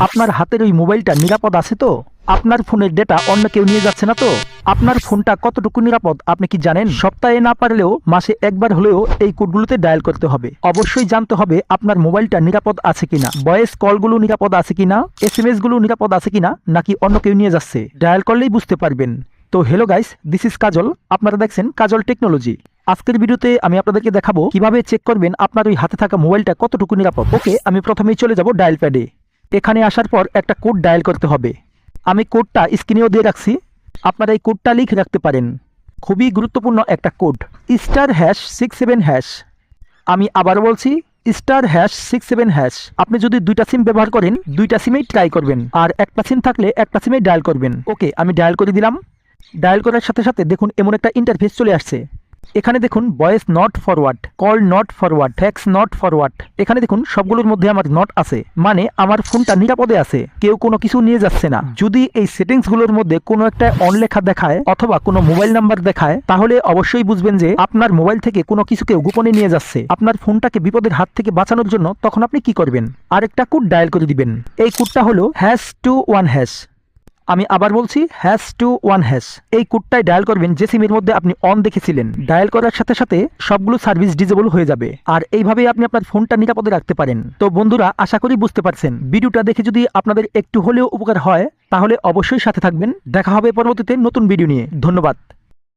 আপনার হাতের ওই মোবাইলটা নিরাপদ আছে তো? আপনার ফোনের ডেটা অন্য কেউ নিয়ে যাচ্ছে না তো? আপনার ফোনটা কতটুকু নিরাপদ আপনি কি জানেন? সপ্তাহে না পারলেও মাসে একবার হলেও এই কোডগুলোতে ডায়াল করতে হবে। অবশ্যই জানতে হবে আপনার মোবাইলটা নিরাপদ আছে কিনা, ভয়েস কলগুলো নিরাপদ আছে কিনা, SMS গুলো নিরাপদ আছে কিনা, নাকি অন্য কেউ নিয়ে যাচ্ছে। ডায়াল করলেই বুঝতে পারবেন। তো হ্যালো গাইস, দিস ইজ কাজল। আপনারা দেখছেন কাজল টেকনোলজি। আজকের ভিডিওতে আমি আপনাদেরকে দেখাবো কিভাবে চেক করবেন আপনার ওই হাতে থাকা মোবাইলটা কতটুকু নিরাপদ। ওকে, আমি প্রথমেই চলে যাব ডায়াল প্যাডে। এখানে আসার পর একটা কোড ডায়াল করতে হবে। আমি কোডটা স্ক্রিনেও দিয়ে রাখছি, আপনারা এই কোডটা লিখে রাখতে পারেন। খুবই গুরুত্বপূর্ণ একটা কোড, *#67#। আমি আবার বলছি *#67#। আপনি যদি দুইটা সিম ব্যবহার করেন, দুইটা সিমেই ট্রাই করবেন, আর একটা সিম থাকলে একটা সিমেই ডায়াল করবেন। ওকে, আমি ডায়াল করে দিলাম। ডায়াল করার সাথে সাথে দেখুন এমন একটা ইন্টারফেস চলে আসছে। এখানে দেখুন voice not forward, call not forward, fax not forward. এখানে দেখুন সবগুলোর মধ্যে আমার নট আছে, মানে আমার ফোনটা নিরাপদে আছে, কেউ কোনো কিছু নিয়ে যাচ্ছে না। যদি এই সেটিংসগুলোর মধ্যে কোনো একটা অন লেখা দেখায় অথবা কোনো মোবাইল নাম্বার দেখায়, তাহলে অবশ্যই বুঝবেন যে আপনার মোবাইল থেকে কোনো কিছু কেউ গোপনে নিয়ে যাচ্ছে। আপনার ফোনটাকে বিপদের হাত থেকে বাঁচানোর জন্য তখন আপনি কি করবেন? আরেকটা কোড ডায়াল করে দিবেন। এই কোডটা হলো #21#। আমি আবার বলছি #21#। এই কোডটাই ডায়াল করবেন যে সিমের মধ্যে আপনি অন দেখেছিলেন। ডায়াল করার সাথে সাথে সবগুলো সার্ভিস ডিজেবল হয়ে যাবে, আর এইভাবেই আপনি আপনার ফোনটা নিরাপদে রাখতে পারেন। তো বন্ধুরা, আশা করি বুঝতে পারছেন। ভিডিওটা দেখে যদি আপনাদের একটু হলেও উপকার হয়, তাহলে অবশ্যই সাথে থাকবেন। দেখা হবে পরবর্তীতে নতুন ভিডিও নিয়ে। ধন্যবাদ।